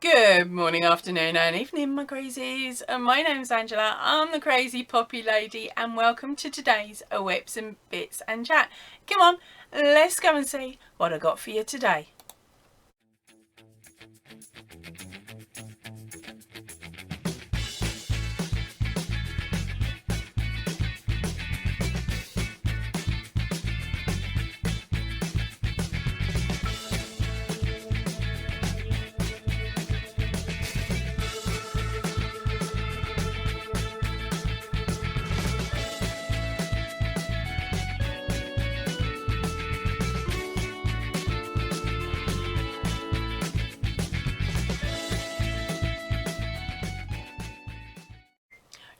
Good morning, afternoon and evening, my crazies. My name's Angela, I'm the crazy poppy lady, and welcome to today's Whips and Bits and Chat. Come on, let's go and see what I got for you today.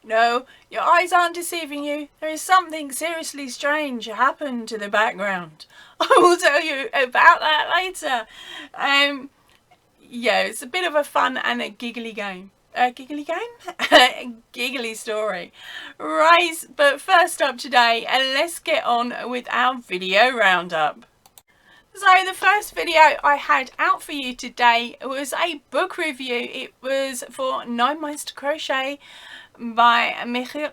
No, your eyes aren't deceiving you. There is something seriously strange happened to the background. I will tell you about that later. Yeah, it's a bit of a fun and a giggly game. Giggly game? Giggly story. Right, but first up today, let's get on with our video roundup. So the first video I had out for you today was a book review. It was for 9 Months to Crochet by Michael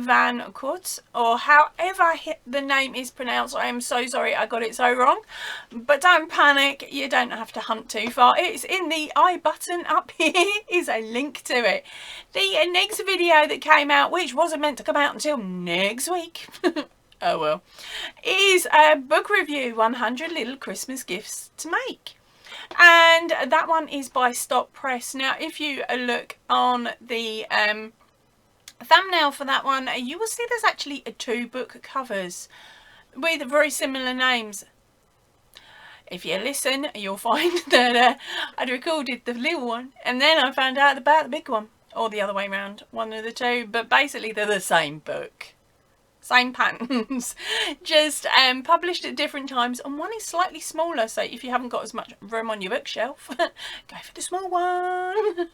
van Kort, or however the name is pronounced. I am so sorry I got it so wrong, but don't panic, you don't have to hunt too far. It's in the I button up here is a link to it. The next video that came out, which wasn't meant to come out until next week oh well, is a book review, 100 Little Christmas Gifts to Make. And that one is by Stop Press. Now, if you look on the thumbnail for that one, you will see there's actually 2 book covers with very similar names. If you listen, you'll find that I'd recorded the little one and then I found out about the big one, or the other way around, one of the two, but basically they're the same book. Same patterns, just published at different times, and one is slightly smaller, so if you haven't got as much room on your bookshelf, go for the small one.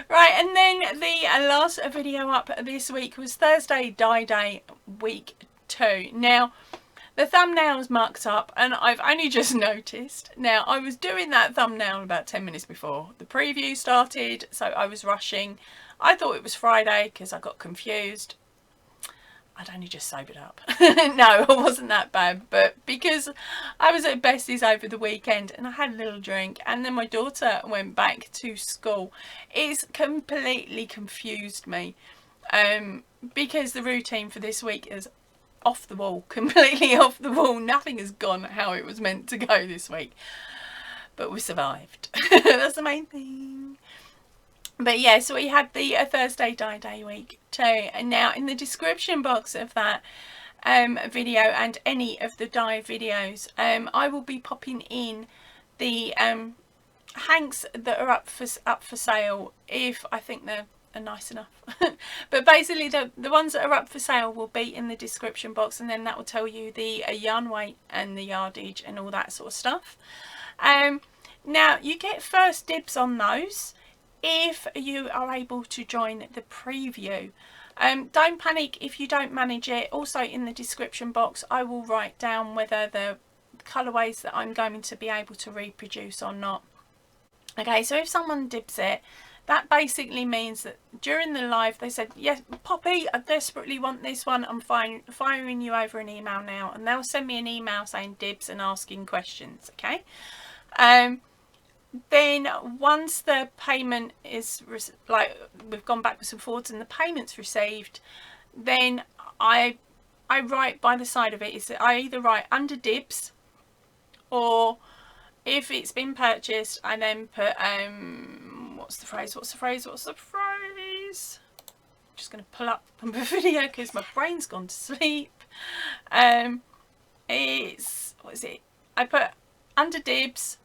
Right, and then the last video up this week was Thursday Die Day week 2. Now, the thumbnail's marked up, and I've only just noticed. Now, I was doing that thumbnail about 10 minutes before the preview started, so I was rushing. I thought it was Friday because I got confused. I'd only just sobered up. No, it wasn't that bad, but because I was at Bessie's over the weekend and I had a little drink, and then my daughter went back to school, it's completely confused me, because the routine for this week is off the wall, completely off the wall. Nothing has gone how it was meant to go this week, but we survived. That's the main thing. But yeah, so we had the Thursday Die Day week 2, and now in the description box of that video and any of the die videos, I will be popping in the hanks that are up for sale, if I think they're nice enough. But basically the ones that are up for sale will be in the description box, and then that will tell you the yarn weight and the yardage and all that sort of stuff. Now you get first dibs on those if you are able to join the preview. Don't panic if you don't manage it. Also in the description box I will write down whether the colourways that I'm going to be able to reproduce or not. Okay, so if someone dibs it, that basically means that during the live they said, yes, Poppy, I desperately want this one, I'm firing you over an email now, and they'll send me an email saying dibs and asking questions. Okay, then once the payment is, like, we've gone backwards and forwards and the payment's received, then I write by the side of it, is that I either write under dibs, or if it's been purchased I then put what's the phrase I'm just going to pull up the video because my brain's gone to sleep. It's, what is it, I put under dibs,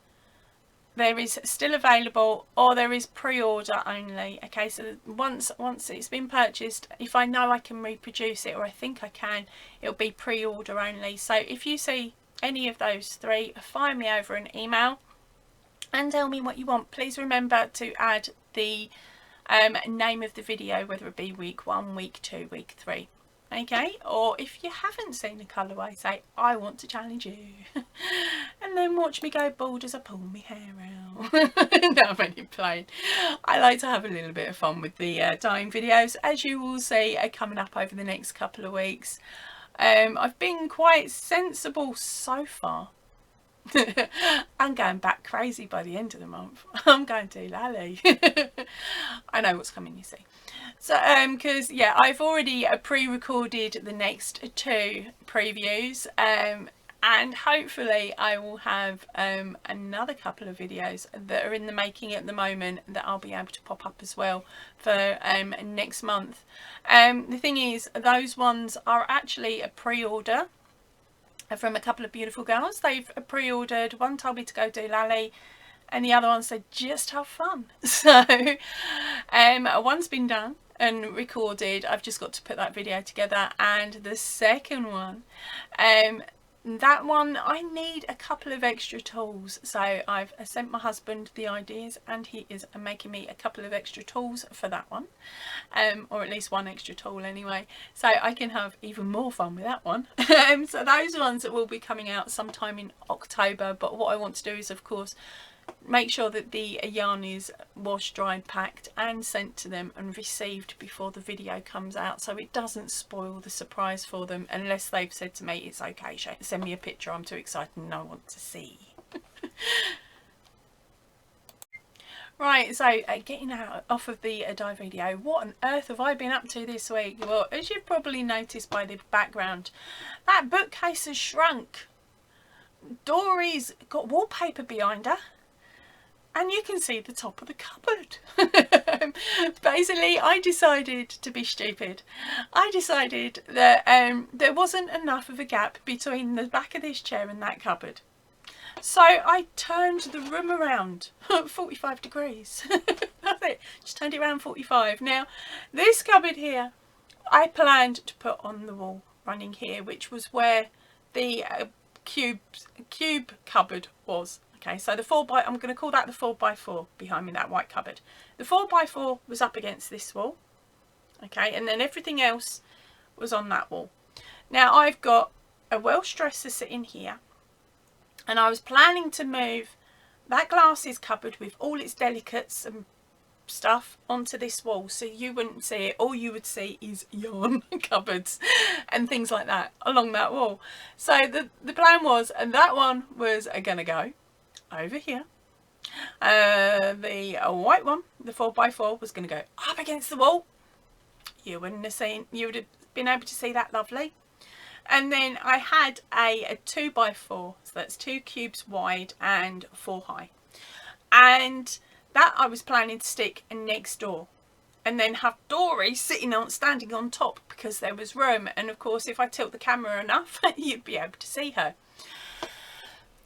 there is still available, or there is pre-order only. Okay, so once it's been purchased, if I know I can reproduce it, or I think I can, it'll be pre-order only. So if you see any of those 3, fire me over an email and tell me what you want. Please remember to add the name of the video, whether it be week 1, week 2, week 3. Okay, or if you haven't seen a colourway, say I want to challenge you and then watch me go bald as I pull my hair out. No, I'm only playing. I like to have a little bit of fun with the dyeing videos, as you will see are coming up over the next couple of weeks. I've been quite sensible so far. I'm going back crazy by the end of the month. I'm going to Lally. I know what's coming, you see. So because yeah, I've already pre-recorded the next 2 previews, and hopefully I will have another couple of videos that are in the making at the moment that I'll be able to pop up as well for next month. The thing is, those ones are actually a pre-order from a couple of beautiful girls. They've pre-ordered. One told me to go do Lally, and the other one said just have fun. So one's been done and recorded. I've just got to put that video together, and the second one, that one I need a couple of extra tools, so I've sent my husband the ideas and he is making me a couple of extra tools for that one, or at least one extra tool anyway, so I can have even more fun with that one. So those ones that will be coming out sometime in October, but what I want to do is of course make sure that the yarn is washed, dried, packed and sent to them and received before the video comes out, so it doesn't spoil the surprise for them, unless they've said to me it's okay, send me a picture, I'm too excited and I want to see. Right, so getting out off of the dye video, what on earth have I been up to this week? Well, as you've probably noticed by the background, that bookcase has shrunk. Dory's got wallpaper behind her, and you can see the top of the cupboard. Basically, I decided to be stupid. I decided that there wasn't enough of a gap between the back of this chair and that cupboard. So I turned the room around 45 degrees. That's it, just turned it around 45. Now, this cupboard here, I planned to put on the wall running here, which was where the cube cupboard was. Okay, so I'm going to call that the 4x4 behind me, that white cupboard. The 4x4 was up against this wall. Okay, and then everything else was on that wall. Now I've got a Welsh dresser sitting here, and I was planning to move that glasses cupboard with all its delicates and stuff onto this wall, so you wouldn't see it. All you would see is yarn cupboards and things like that along that wall. So the plan was, and that one was gonna go over here. The white one, the 4x4, was going to go up against the wall. You would have been able to see that lovely. And then I had a 2x4, so that's 2 cubes wide and 4 high, and that I was planning to stick next door, and then have Dory standing on top, because there was room, and of course if I tilt the camera enough you'd be able to see her.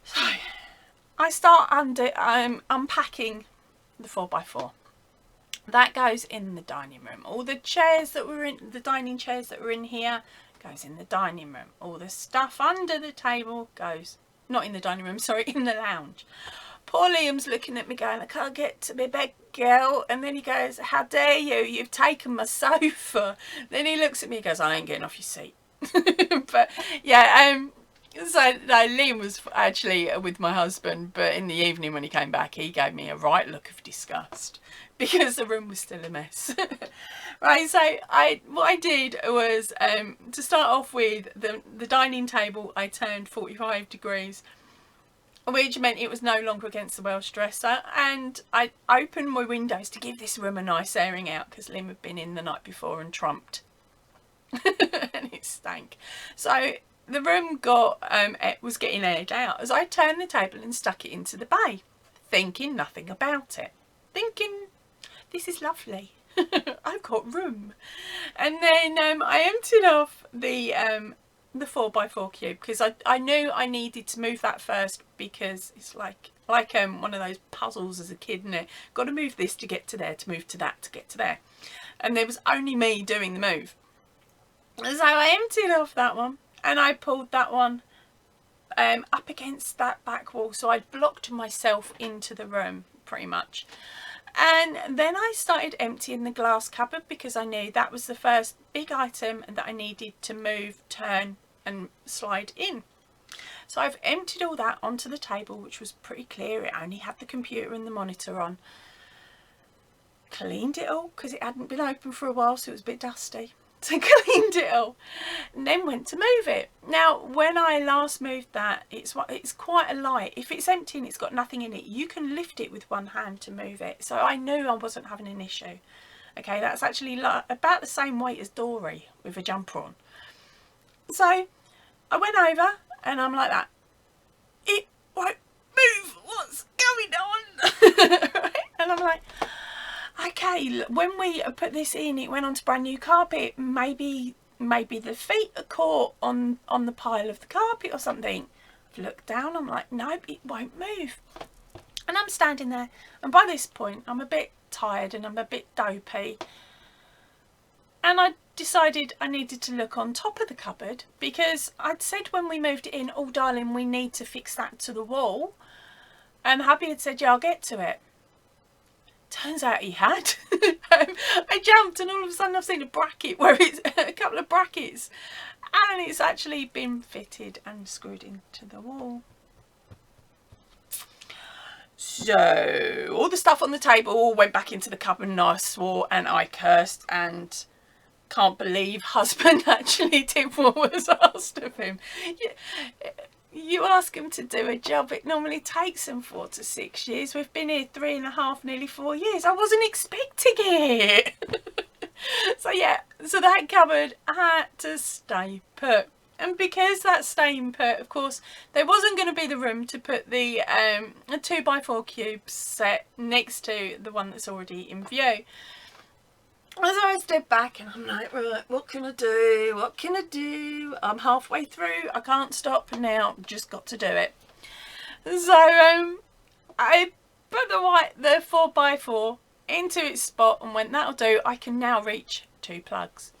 So I start unpacking the 4x4. That goes in the dining room. All the chairs that were in the dining chairs that were in here goes in the dining room. All the stuff under the table goes, not in the dining room, sorry, in the lounge. Poor Liam's looking at me going, I can't get to my bed, girl. And then he goes, how dare you, you've taken my sofa. Then he looks at me and goes, I ain't getting off your seat. But yeah, so no, Liam was actually with my husband, but in the evening when he came back, he gave me a right look of disgust because the room was still a mess. Right, so what I did was, to start off with, the dining table I turned 45 degrees, which meant it was no longer against the Welsh dresser, and I opened my windows to give this room a nice airing out, because Liam had been in the night before and trumped. And it stank. So the room was getting aired out as I turned the table and stuck it into the bay, thinking nothing about it, thinking this is lovely. I've got room. And then I emptied off the 4x4 cube, because I knew I needed to move that first, because it's like one of those puzzles as a kid, isn't it? Got to move this to get to there, to move to that to get to there, and there was only me doing the move. So I emptied off that one, and I pulled that one up against that back wall, so I blocked myself into the room pretty much. And then I started emptying the glass cupboard because I knew that was the first big item that I needed to move, turn and slide in. So I've emptied all that onto the table, which was pretty clear. It only had the computer and the monitor on. Cleaned it all because it hadn't been open for a while, so it was a bit dusty. So cleaned it all and then went to move it. Now when I last moved that, it's quite a light. If it's empty and it's got nothing in it, you can lift it with one hand to move it. So I knew I wasn't having an issue. Okay, that's actually about the same weight as Dory with a jumper on. So I went over and I'm like that. It won't move. What's going on? Right? And I'm like, okay, when we put this in, it went onto brand new carpet. Maybe the feet are caught on the pile of the carpet or something. I've looked down, I'm like, nope, it won't move. And I'm standing there, and by this point I'm a bit tired and I'm a bit dopey, and I decided I needed to look on top of the cupboard, because I'd said when we moved it in, oh darling, we need to fix that to the wall, and hubby had said, yeah, I'll get to it. Turns out he had. I jumped and all of a sudden I've seen a bracket where it's a couple of brackets, and it's actually been fitted and screwed into the wall. So all the stuff on the table went back into the cupboard, and I swore and I cursed and can't believe husband actually did what was asked of him. You ask him to do a job, it normally takes them 4 to 6 years. We've been here 3.5, nearly 4 years. I wasn't expecting it. So yeah, so that cupboard had to stay put. And because that's staying put, of course, there wasn't going to be the room to put the 2x4 cube set next to the one that's already in view. As I stood back and I'm like, right, what can I do? What can I do? I'm halfway through. I can't stop now. Just got to do it. So I put the 4x4 into its spot and went, that'll do. I can now reach 2 plugs.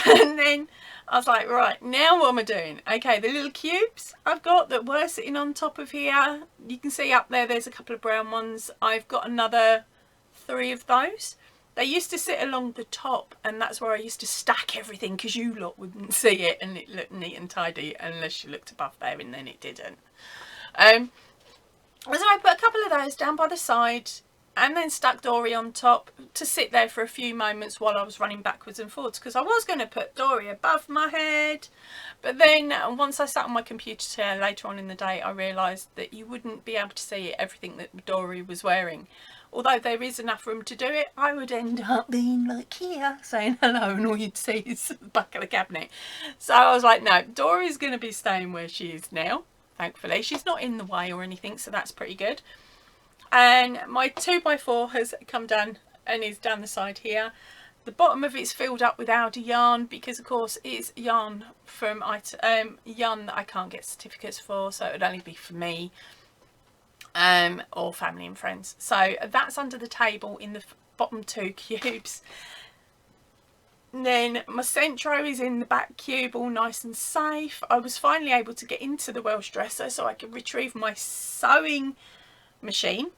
And then I was like, right, now what am I doing? Okay, the little cubes I've got that were sitting on top of here. You can see up there, there's a couple of brown ones. I've got another 3 of those. They used to sit along the top, and that's where I used to stack everything, because you lot wouldn't see it and it looked neat and tidy unless you looked above there, and then it didn't. So I put a couple of those down by the side and then stuck Dory on top to sit there for a few moments while I was running backwards and forwards, because I was going to put Dory above my head, but then once I sat on my computer chair later on in the day, I realised that you wouldn't be able to see everything that Dory was wearing. Although there is enough room to do it, I would end up being like here, saying hello, and all you'd see is the back of the cabinet. So I was like, no, Dory's going to be staying where she is now, thankfully. She's not in the way or anything, so that's pretty good. And my 2x4 has come down and is down the side here. The bottom of it's filled up with Aldi yarn, because of course it's yarn from yarn that I can't get certificates for, so it would only be for me. Or family and friends. So that's under the table in the bottom 2 cubes. And then my Centro is in the back cube, all nice and safe. I was finally able to get into the Welsh dresser so I could retrieve my sewing machine.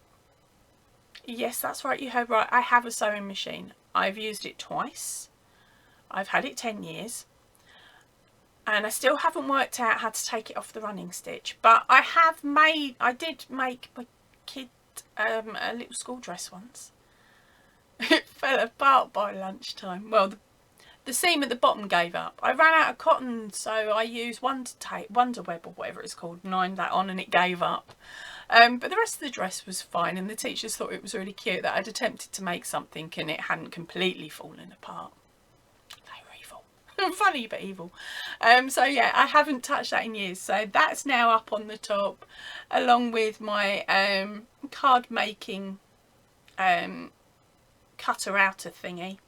Yes, that's right, you heard right. I have a sewing machine. I've used it twice. I've had it 10 years. And I still haven't worked out how to take it off the running stitch. But I did make my kid a little school dress once. It fell apart by lunchtime. Well, the seam at the bottom gave up. I ran out of cotton, so I used Wonder Web or whatever it's called, and ironed that on, and it gave up. But the rest of the dress was fine, and the teachers thought it was really cute that I'd attempted to make something and it hadn't completely fallen apart. Funny but evil. So yeah, I haven't touched that in years, so that's now up on the top, along with my card making cutter outer thingy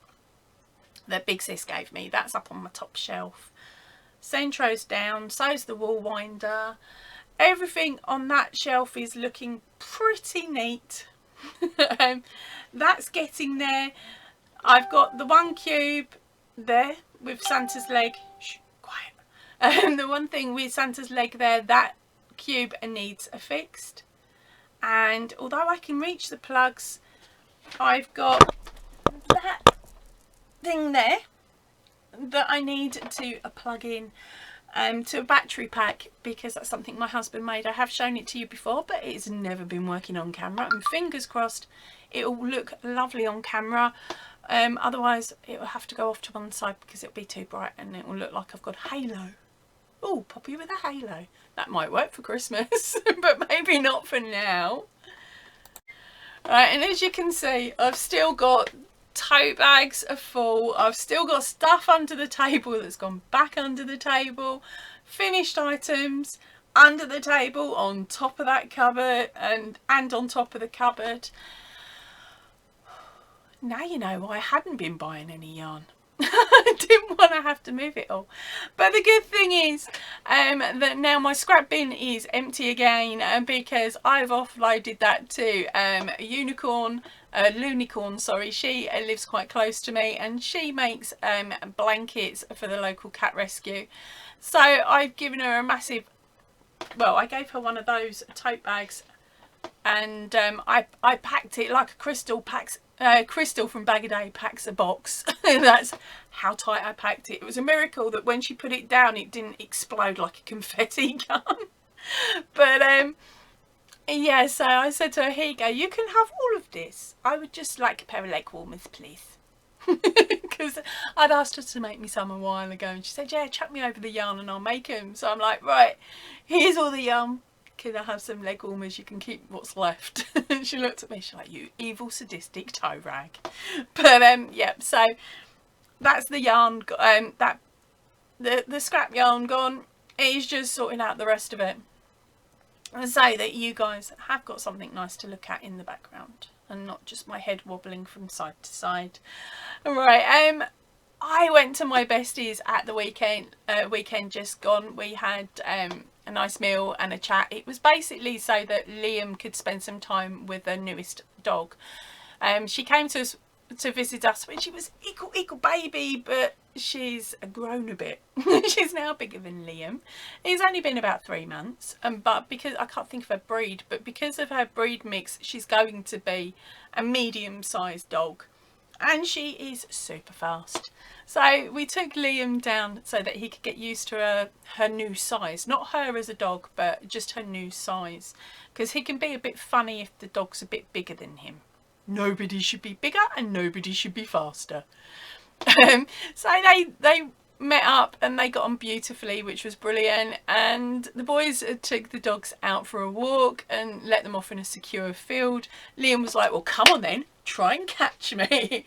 that Big Sis gave me. That's up on my top shelf. Centro's down, so's the wall winder. Everything on that shelf is looking pretty neat. That's getting there. I've got the 1 cube there with Santa's leg. Shh, quiet. The one thing with Santa's leg there, that cube needs affixed. And although I can reach the plugs, I've got that thing there that I need to plug in to a battery pack, because that's something my husband made. I have shown it to you before, but it's never been working on camera, and fingers crossed it will look lovely on camera. Otherwise it will have to go off to one side because it'll be too bright and it will look like I've got a halo. Oh, Poppy with a halo. That might work for Christmas, but maybe not for now. Right, and as you can see, I've still got tote bags are full. I've still got stuff under the table that's gone back under the table, finished items under the table, on top of that cupboard, and on top of the cupboard. Now you know why I hadn't been buying any yarn. I didn't want to have to move it all. But the good thing is that now my scrap bin is empty again, because I've offloaded that to Lunicorn, sorry. She lives quite close to me, and she makes blankets for the local cat rescue. So I've given her a massive, well, I gave her one of those tote bags, and I packed it like a Crystal packs. Crystal from Bag a Day packs a box. That's how tight I packed it. It was a miracle that when she put it down it didn't explode like a confetti gun. But yeah, so I said to her, here you go, you can have all of this. I would just like a pair of leg warmers, please. Because I'd asked her to make me some a while ago, and she said, yeah, chuck me over the yarn and I'll make them. So I'm like, right, here's all the yarn. Can I have some leg warmers? You can keep what's left. And she looked at me, she's like, you evil sadistic toe rag. But yeah, so that's the yarn, the scrap yarn gone. It's just sorting out the rest of it, and so that you guys have got something nice to look at in the background and not just my head wobbling from side to side. All right, I went to my besties at the weekend just gone. We had a nice meal and a chat. It was basically so that Liam could spend some time with the newest dog. She came to us to visit us when she was equal baby, but she's grown a bit. She's now bigger than Liam. He's only been about 3 months, but because I can't think of her breed, but because of her breed mix, she's going to be a medium-sized dog, and she is super fast. So we took Liam down so that he could get used to her new size. Not her as a dog, but just her new size. Because he can be a bit funny if the dog's a bit bigger than him. Nobody should be bigger and nobody should be faster. So they met up and they got on beautifully, which was brilliant. And the boys took the dogs out for a walk and let them off in a secure field. Liam was like, well, come on then, try and catch me.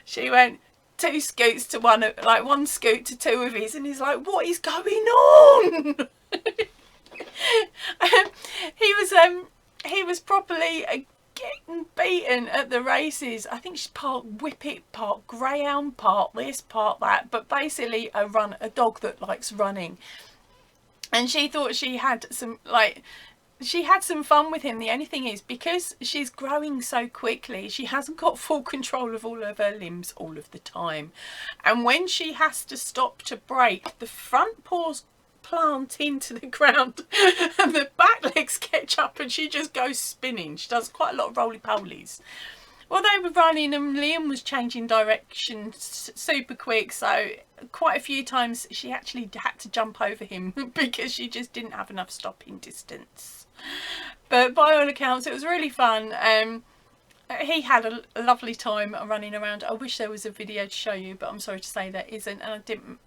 She went 2 scoots to one scoot to 2 of his, and he's like, what is going on? He was properly getting beaten at the races. I think she's part Whippet, part Greyhound, part this, part that, but basically a dog that likes running. And she thought she had some fun with him. The only thing is, because she's growing so quickly, she hasn't got full control of all of her limbs all of the time. And when she has to stop to brake, the front paws plant into the ground and the back legs catch up and she just goes spinning. She does quite a lot of roly-polies. Well, they were running and Liam was changing direction super quick, so quite a few times she actually had to jump over him because she just didn't have enough stopping distance. But by all accounts it was really fun. He had a lovely time running around. I wish there was a video to show you, but I'm sorry to say there isn't, and I didn't.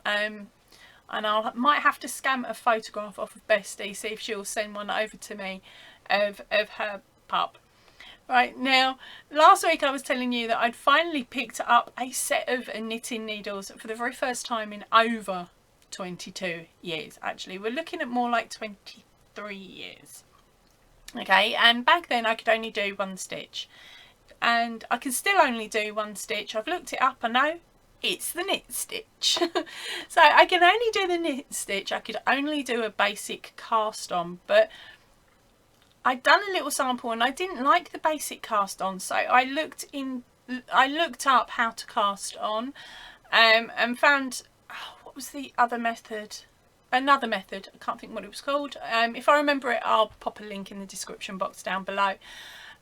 And I might have to scan a photograph off of Bestie, see if she'll send one over to me of her pup. Right, now last week I was telling you that I'd finally picked up a set of knitting needles for the very first time in over 22 years. Actually, we're looking at more like 23 years. Okay, and back then I could only do 1 stitch, and I can still only do 1 stitch. I've looked it up, I know it's the knit stitch. So I can only do the knit stitch. I could only do a basic cast on, but I'd done a little sample and I didn't like the basic cast on, so I looked up how to cast on, and found, what was the other method? Another method, I can't think what it was called. If I remember it, I'll pop a link in the description box down below.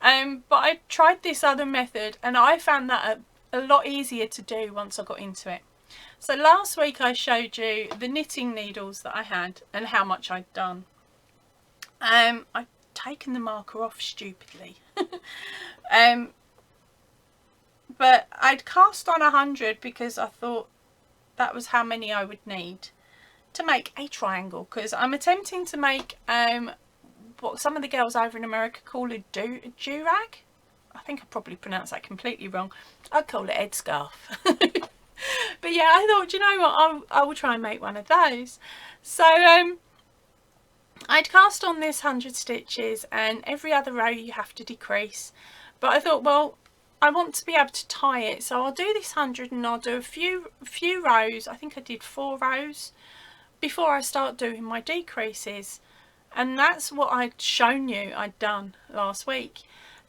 But I tried this other method and I found that a lot easier to do once I got into it. So last week I showed you the knitting needles that I had and how much I'd done. I'd taken the marker off stupidly. But I'd cast on 100 because I thought that was how many I would need to make a triangle, because I'm attempting to make what some of the girls over in America call a do-rag. I think I probably pronounced that completely wrong. I'd call it headscarf. But yeah, I thought, you know what, I will try and make one of those. So I'd cast on this 100 stitches, and every other row you have to decrease. But I thought, well, I want to be able to tie it, so I'll do this 100 and I'll do a few rows. I think I did 4 rows before I start doing my decreases. And that's what I'd shown you I'd done last week.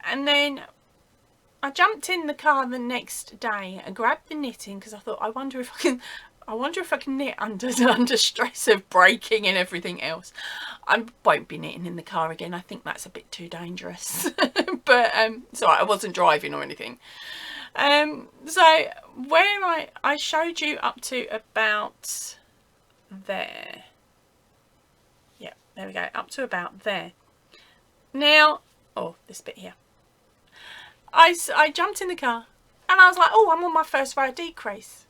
And then I jumped in the car the next day and grabbed the knitting, because I thought, I wonder if I can knit under stress of breaking and everything else. I won't be knitting in the car again. I think that's a bit too dangerous. But sorry, I wasn't driving or anything. So where I showed you up to about there. Yeah, there we go, up to about there. Now, oh, this bit here. I jumped in the car and I was like, oh, I'm on my first row decrease.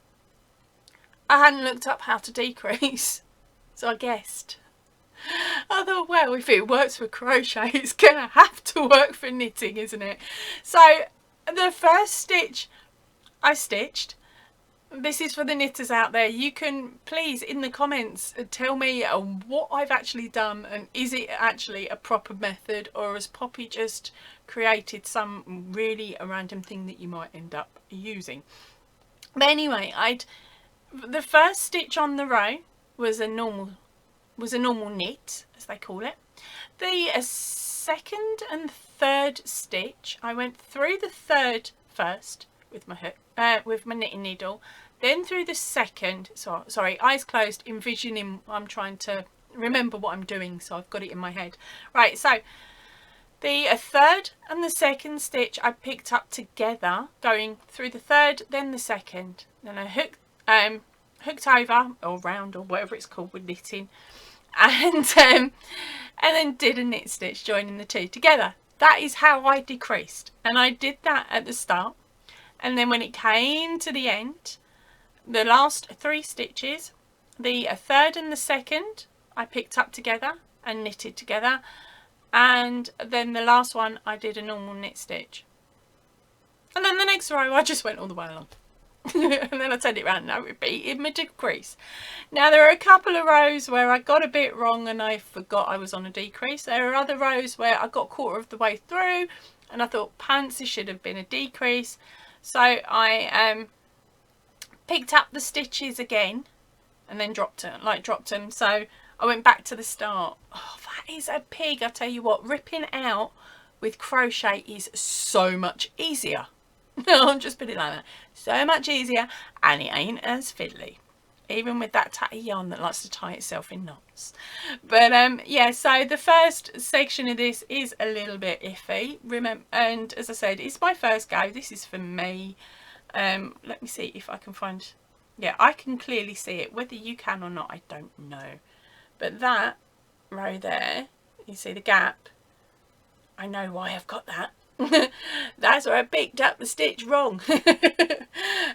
I hadn't looked up how to decrease, so I guessed. I thought, well, if it works for crochet, it's gonna have to work for knitting, isn't it? So the first stitch I stitched. This is for the knitters out there. You can please in the comments tell me what I've actually done, and is it actually a proper method, or has Poppy just created some really random thing that you might end up using. But anyway, the first stitch on the row was a normal knit, as they call it. The second and third stitch, I went through the third first with my hook, with my knitting needle, then through the second. So sorry, eyes closed, envisioning. I'm trying to remember what I'm doing, so I've got it in my head. Right, so the third and the second stitch I picked up together, going through the third, then the second. Then I hooked over, or round, or whatever it's called with knitting, and then did a knit stitch joining the two together. That is how I decreased, and I did that at the start. And then when it came to the end, the last 3 stitches, the third and the second I picked up together and knitted together, and then the last one I did a normal knit stitch, and then the next row I just went all the way along. And then I turned it around and I repeated my decrease. Now there are a couple of rows where I got a bit wrong and I forgot I was on a decrease. There are other rows where I got quarter of the way through and I thought, pants, this should have been a decrease. So I picked up the stitches again and then dropped them. So I went back to the start. Oh, that is a pig. I tell you what, ripping out with crochet is so much easier. I'll just put it like that. So much easier, and it ain't as fiddly, even with that tatty yarn that likes to tie itself in knots. But yeah, so the first section of this is a little bit iffy. Remember, and as I said, it's my first go. This is for me. Let me see if I can find. Yeah, I can clearly see it. Whether you can or not, I don't know. But that row there, you see the gap. I know why I've got that. That's where I picked up the stitch wrong.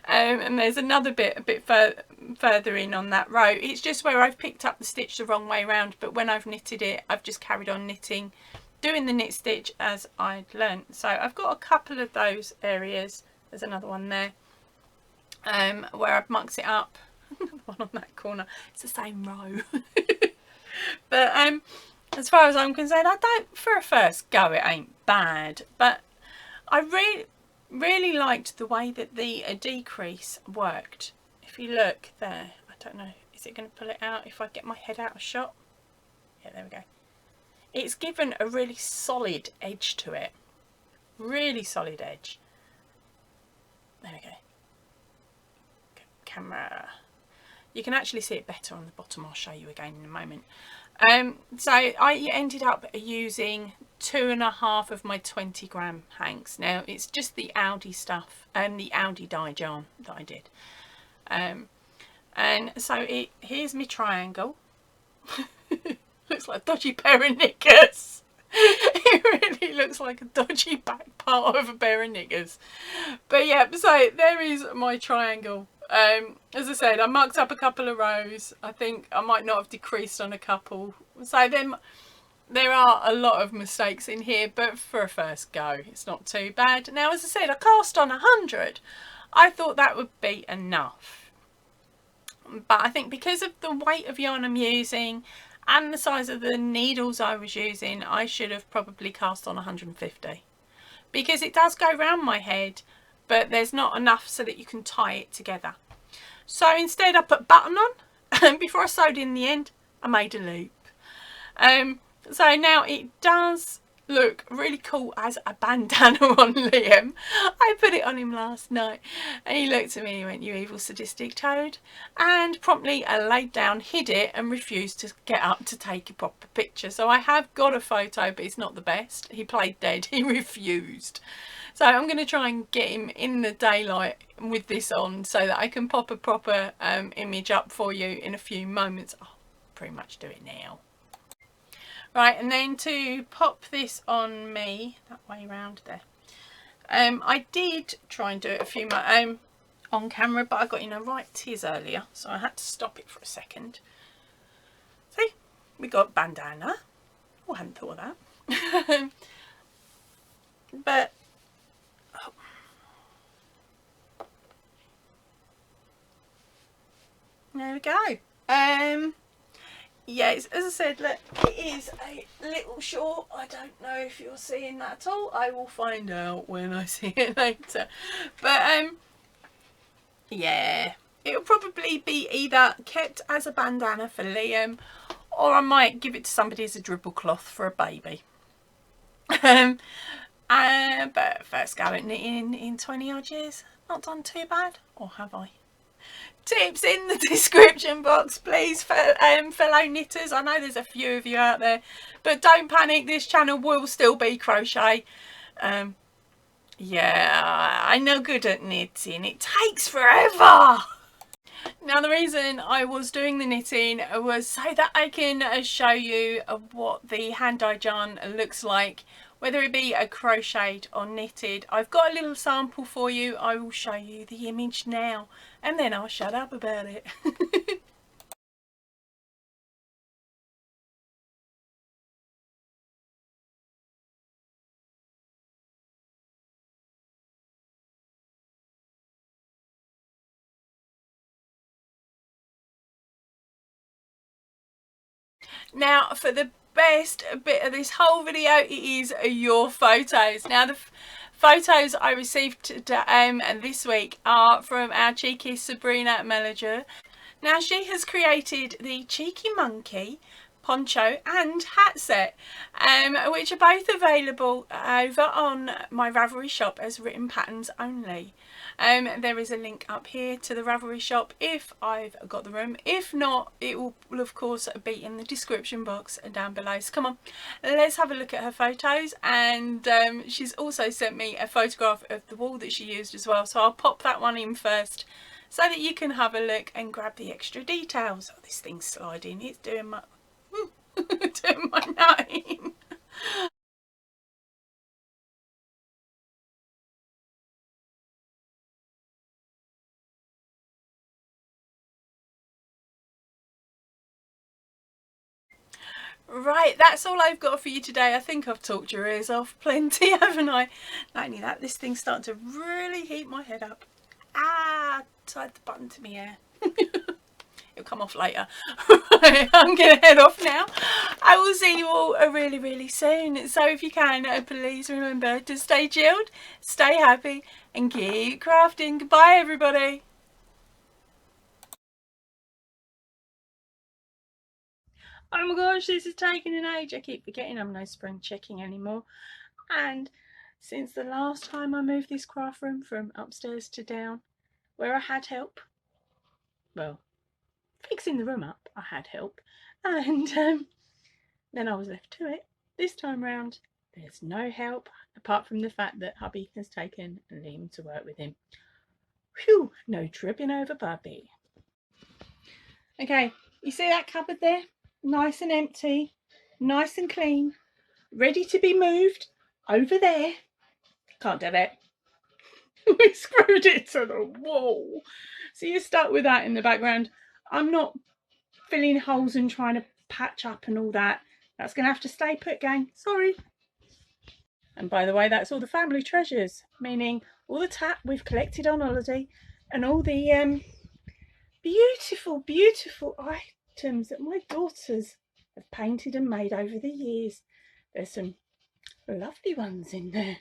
And there's another bit a bit further in on that row. It's just where I've picked up the stitch the wrong way around, but when I've knitted it, I've just carried on knitting, doing the knit stitch as I'd learnt. So I've got a couple of those areas. There's another one there where I've mucked it up. Another one on that corner. It's the same row. But as far as I'm concerned, I don't, for a first go, it ain't bad. But I really liked the way that the decrease worked. If you look there, I don't know, is it going to pull it out if I get my head out of shot? Yeah, there we go. It's given a really solid edge to it. Really solid edge. There we go. Camera. You can actually see it better on the bottom. I'll show you again in a moment. So I ended up using 2.5 of my 20-gram hanks. Now it's just the Aldi stuff and the Aldi dye yarn that I did. And so here's my triangle. Looks like a dodgy pair of knickers. It really looks like a dodgy back part of a pair of knickers. But yeah, so there is my triangle. As I said, I marked up a couple of rows. I think I might not have decreased on a couple. So then there are a lot of mistakes in here, but for a first go, it's not too bad. Now, as I said, I cast on 100. I thought that would be enough. But I think because of the weight of yarn I'm using and the size of the needles I was using, I should have probably cast on 150. Because it does go round my head, but there's not enough so that you can tie it together. So instead I put button on, and before I sewed in the end, I made a loop. So now it does look really cool as a bandana on Liam. I put it on him last night and he looked at me and he went, "You evil sadistic toad," and promptly laid down, hid it and refused to get up to take a proper picture. So I have got a photo, but it's not the best. He played dead. He refused. So I'm going to try and get him in the daylight with this on so that I can pop a proper image up for you in a few moments. I'll pretty much do it now. Right, and then to pop this on me, that way round there. I did try and do it a few on camera, but I got in a right tears earlier, so I had to stop it for a second. See, we got bandana. Oh, I hadn't thought of that. But there we go. Yes, as I said, look, it is a little short. I don't know if you're seeing that at all. I will find out when I see it later. But yeah, it'll probably be either kept as a bandana for Liam, or I might give it to somebody as a dribble cloth for a baby. But first go at knitting in 20 odd years, not done too bad, or have I? Tips in the description box, please, fellow knitters. I know there's a few of you out there, but don't panic, this channel will still be crochet. Yeah, I'm no good at knitting, it takes forever. Now the reason I was doing the knitting was so that I can show you what the hand-dyed yarn looks like, whether it be a crocheted or knitted. I've got a little sample for you. I will show you the image now and then I'll shut up about it. Now for the best bit of this whole video, it is your photos. Now the photos I received today, and this week are from our cheeky Sabrina Melager. Now she has created the Cheeky Monkey poncho and hat set, which are both available over on my Ravelry shop as written patterns only. There is a link up here to the Ravelry shop if I've got the room. If not, it will of course be in the description box down below. So come on, let's have a look at her photos. And she's also sent me a photograph of the wall that she used as well, so I'll pop that one in first so that you can have a look and grab the extra details. Oh, this thing's sliding, it's doing my doing my name. Right, that's all I've got for you today. I think I've talked your ears off plenty, haven't I? Not only that, this thing's starting to really heat my head up. Ah, tied the button to my hair. It'll come off later. I'm going to head off now. I will see you all really, really soon. So if you can, please remember to stay chilled, stay happy, and keep crafting. Goodbye, everybody. Oh my gosh, this is taking an age. I keep forgetting I'm no spring checking anymore. And since the last time I moved this craft room from upstairs to down, where I had help, well, fixing the room up, I had help, and then I was left to it. This time round, There's no help apart from the fact that hubby has taken Liam to work with him. Phew, no tripping over puppy. Okay, you see that cupboard there? Nice and empty, nice and clean, ready to be moved over there. Can't do it. We screwed it to the wall. So you're stuck with that in the background. I'm not filling holes and trying to patch up and all that. That's going to have to stay put, gang. Sorry. And by the way, that's all the family treasures, meaning all the tat we've collected on holiday and all the beautiful, beautiful items that my daughters have painted and made over the years. There's some lovely ones in there.